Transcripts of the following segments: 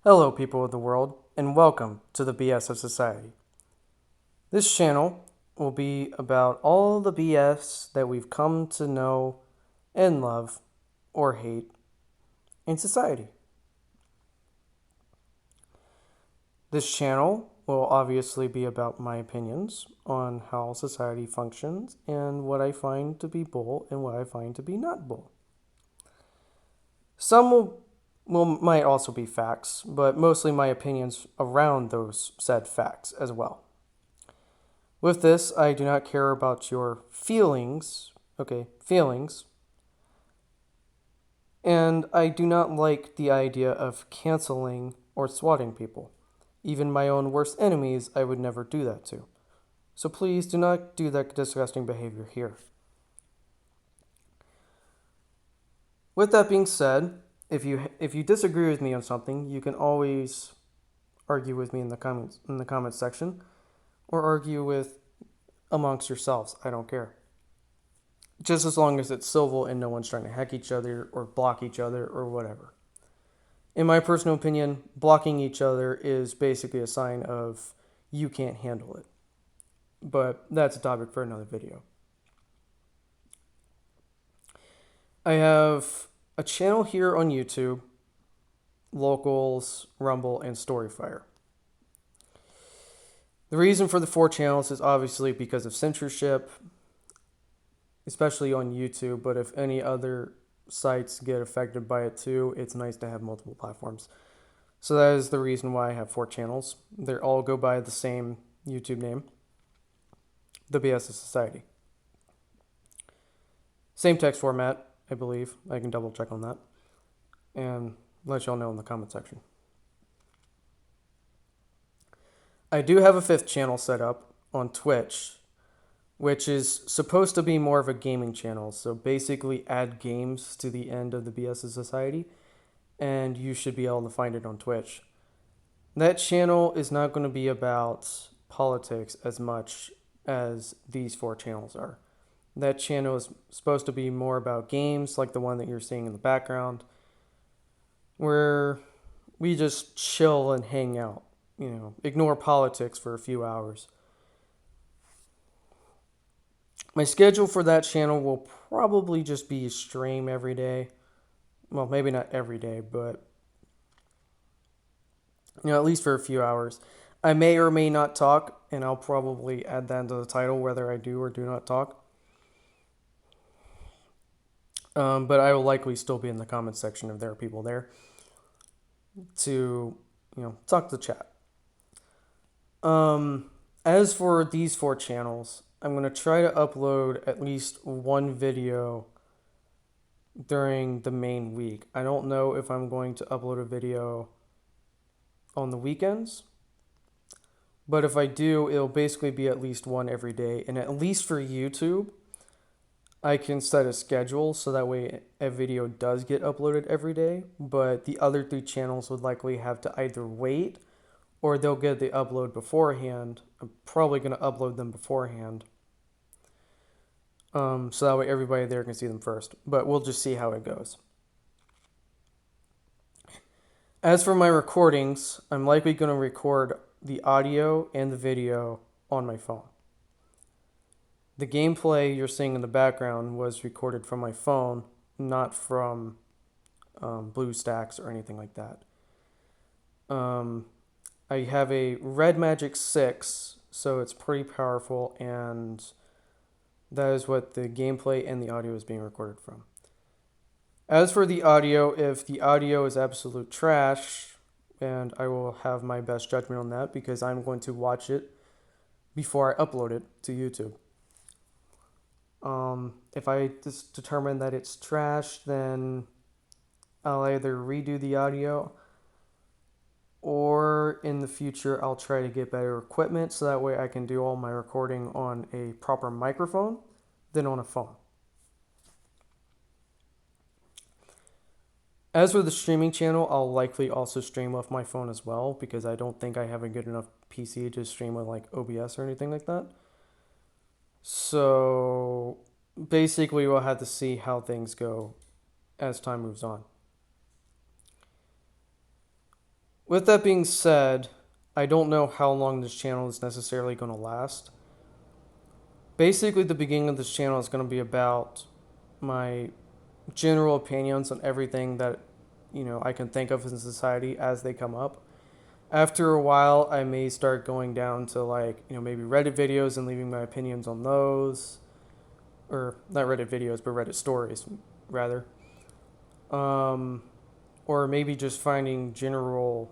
Hello, people of the world, and welcome to the BS of Society. This channel will be about all the BS that we've come to know and love or hate in society. This channel will obviously be about my opinions on how society functions and what I find to be bull and what I find to be not bull. Some might also be facts, but mostly my opinions around those said facts as well. With this, I do not care about your feelings, and I do not like the idea of canceling or swatting people. Even my own worst enemies, I would never do that to. So please do not do that disgusting behavior here. With that being said, if you disagree with me on something, you can always argue with me in the comments section, or argue with amongst yourselves. I don't care. Just as long as it's civil and no one's trying to hack each other or block each other or whatever. In my personal opinion, blocking each other is basically a sign of you can't handle it. But that's a topic for another video. I have a channel here on YouTube, Locals, Rumble, and Storyfire. The reason for the 4 channels is obviously because of censorship, especially on YouTube, but if any other sites get affected by it too, it's nice to have multiple platforms. So that is the reason why I have 4 channels. They all go by the same YouTube name, theBSofSociety. Same text format, I believe. I can double check on that and let y'all know in the comment section. I do have a 5th channel set up on Twitch, which is supposed to be more of a gaming channel. So basically add games to the end of the BS of Society, and you should be able to find it on Twitch. That channel is not going to be about politics as much as these 4 channels are. That channel is supposed to be more about games, like the one that you're seeing in the background, where we just chill and hang out, ignore politics for a few hours. My schedule for that channel will probably just be stream every day. Well, maybe not every day, but at least for a few hours. I may or may not talk, and I'll probably add that into the title, whether I do or do not talk. But I will likely still be in the comments section if there are people there to, talk to the chat. As for these 4 channels, I'm going to try to upload at least one video during the main week. I don't know if I'm going to upload a video on the weekends, but if I do, it'll basically be at least one every day. And at least for YouTube, I can set a schedule so that way a video does get uploaded every day, but the other 3 channels would likely have to either wait or they'll get the upload beforehand. I'm probably going to upload them beforehand. So that way everybody there can see them first. But we'll just see how it goes. As for my recordings, I'm likely going to record the audio and the video on my phone. The gameplay you're seeing in the background was recorded from my phone, not from BlueStacks or anything like that. I have a Red Magic 6, so it's pretty powerful, and that is what the gameplay and the audio is being recorded from. As for the audio, if the audio is absolute trash, and I will have my best judgment on that because I'm going to watch it before I upload it to YouTube. If I just determine that it's trash, then I'll either redo the audio or in the future I'll try to get better equipment so that way I can do all my recording on a proper microphone than on a phone. As for the streaming channel, I'll likely also stream off my phone as well because I don't think I have a good enough PC to stream with like OBS or anything like that. So basically we'll have to see how things go as time moves on. With that being said, I don't know how long this channel is necessarily going to last. Basically, the beginning of this channel is going to be about my general opinions on everything that I can think of in society as they come up. After a while, I may start going down to maybe Reddit videos and leaving my opinions on those, or not Reddit videos, but Reddit stories rather. Um, or maybe just finding general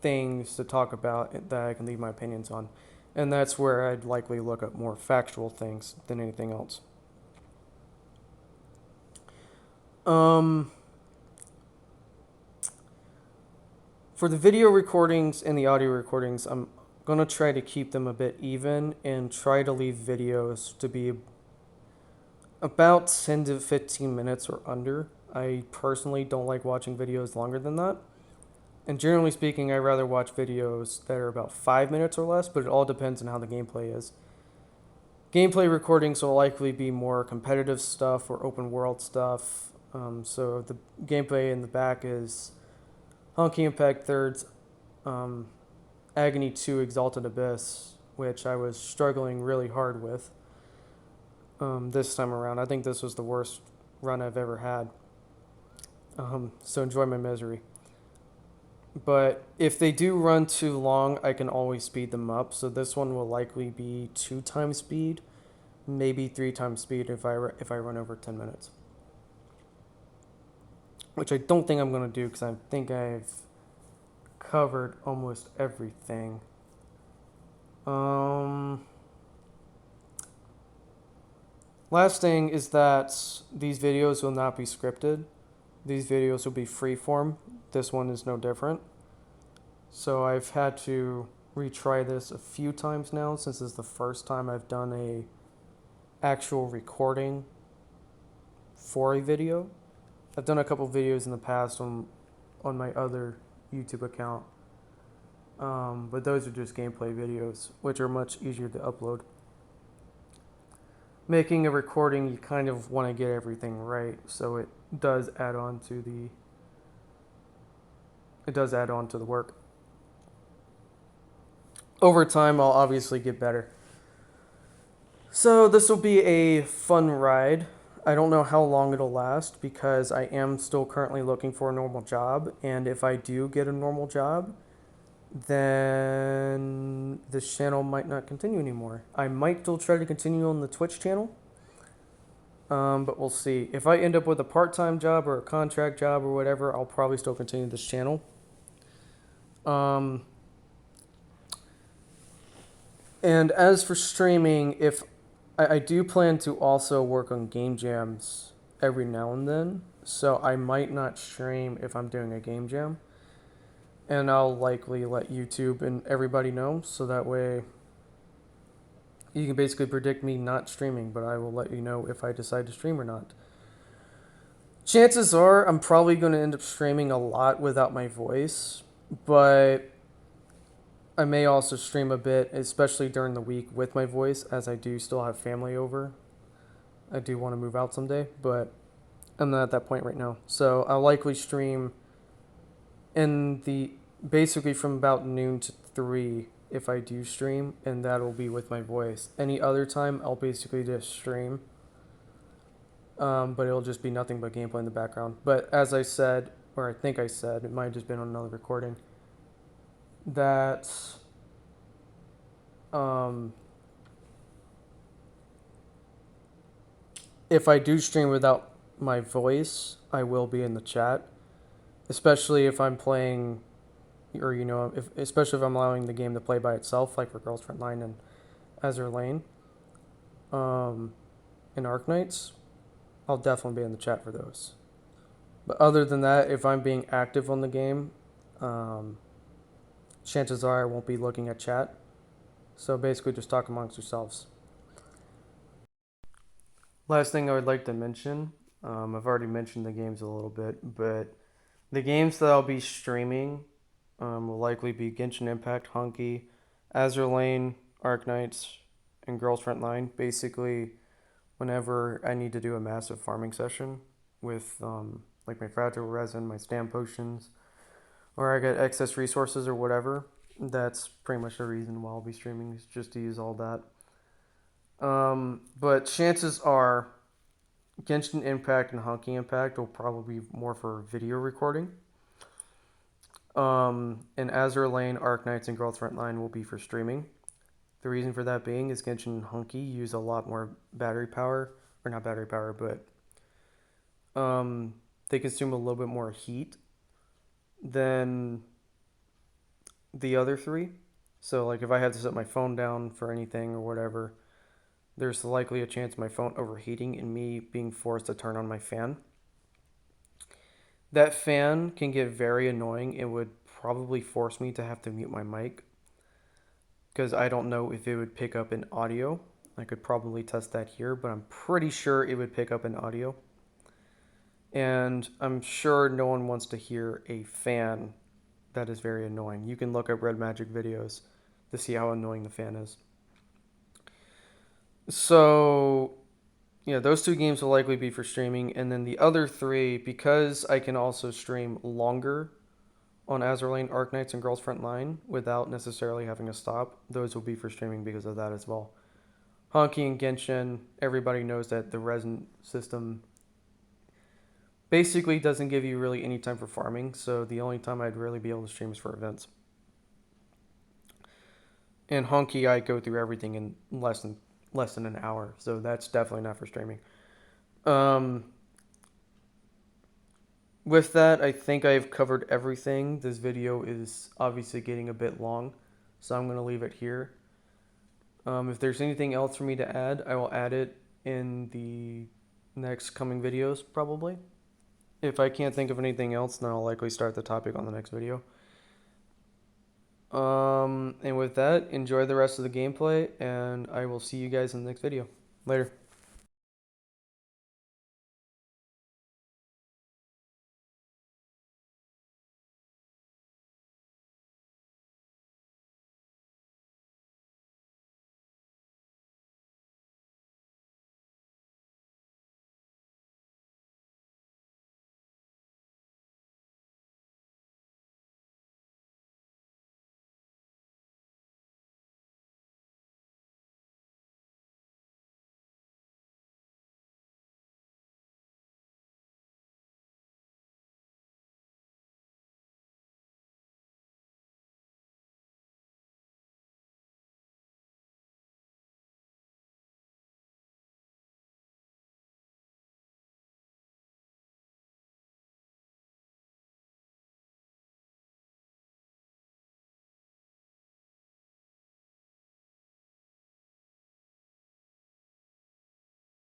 things to talk about that I can leave my opinions on. And that's where I'd likely look up more factual things than anything else. Um, for the video recordings and the audio recordings, I'm going to try to keep them a bit even and try to leave videos to be about 10 to 15 minutes or under. I personally don't like watching videos longer than that. And generally speaking, I rather watch videos that are about 5 minutes or less, but it all depends on how the gameplay is. Gameplay recordings will likely be more competitive stuff or open world stuff. So the gameplay in the back is Honky Impact Third's Agony 2 Exalted Abyss, which I was struggling really hard with this time around. I think this was the worst run I've ever had. So enjoy my misery. But if they do run too long, I can always speed them up. So this one will likely be 2 times speed, maybe 3 times speed if I run over 10 minutes. Which I don't think I'm going to do because I think I've covered almost everything. Last thing is that these videos will not be scripted. These videos will be freeform. This one is no different. So I've had to retry this a few times now since it's the first time I've done a actual recording for a video. I've done a couple videos in the past on my other YouTube account, but those are just gameplay videos, which are much easier to upload. Making a recording, you kind of want to get everything right, so it does add on to the work. Over time, I'll obviously get better. So this will be a fun ride. I don't know how long it'll last because I am still currently looking for a normal job, and if I do get a normal job, then this channel might not continue anymore. I might still try to continue on the Twitch channel, but we'll see. If I end up with a part-time job or a contract job or whatever, I'll probably still continue this channel. And as for streaming, if I do plan to also work on game jams every now and then, so I might not stream if I'm doing a game jam. And I'll likely let YouTube and everybody know, so that way you can basically predict me not streaming, but I will let you know if I decide to stream or not. Chances are I'm probably going to end up streaming a lot without my voice, but I may also stream a bit, especially during the week with my voice, as I do still have family over. I do want to move out someday, but I'm not at that point right now. So I'll likely stream basically from about noon to 3 if I do stream, and that'll be with my voice. Any other time, I'll basically just stream, but it'll just be nothing but gameplay in the background. But as I said, or I think I said, it might have just been on another recording, that if I do stream without my voice, I will be in the chat, especially if I'm playing, or especially if I'm allowing the game to play by itself, like for Girls Frontline and Azure Lane, and Arknights. I'll definitely be in the chat for those. But other than that, if I'm being active on the game, chances are I won't be looking at chat. So basically just talk amongst yourselves. Last thing I would like to mention, I've already mentioned the games a little bit, but the games that I'll be streaming will likely be Genshin Impact, Honky, Azure Lane, Arknights, and Girls Frontline. Basically, whenever I need to do a massive farming session with like my Fragile Resin, my Stam Potions, or I get excess resources or whatever. That's pretty much the reason why I'll be streaming, is just to use all that. But chances are Genshin Impact and Honky Impact will probably be more for video recording. And Azure Lane, Arknights, and Girls Frontline will be for streaming. The reason for that being is Genshin and Honky use a lot more battery power, or not battery power, but they consume a little bit more heat than the other three. So, like, if I had to set my phone down for anything or whatever, there's likely a chance of my phone overheating and me being forced to turn on my fan. That fan can get very annoying. It would probably force me to have to mute my mic because I don't know if it would pick up in audio. I could probably test that here, but I'm pretty sure it would pick up in audio. And I'm sure no one wants to hear a fan that is very annoying. You can look up Red Magic videos to see how annoying the fan is. So, yeah, those two games will likely be for streaming. And then the other three, because I can also stream longer on Azure Lane, Arknights, and Girls Frontline without necessarily having to stop, those will be for streaming because of that as well. Honky and Genshin, everybody knows that the resin system basically doesn't give you really any time for farming, so the only time I'd really be able to stream is for events. And Honky, I go through everything in less than an hour, so that's definitely not for streaming. With that, I think I've covered everything. This video is obviously getting a bit long, so I'm going to leave it here. If there's anything else for me to add, I will add it in the next coming videos, probably. If I can't think of anything else, then I'll likely start the topic on the next video. And with that, enjoy the rest of the gameplay, and I will see you guys in the next video. Later.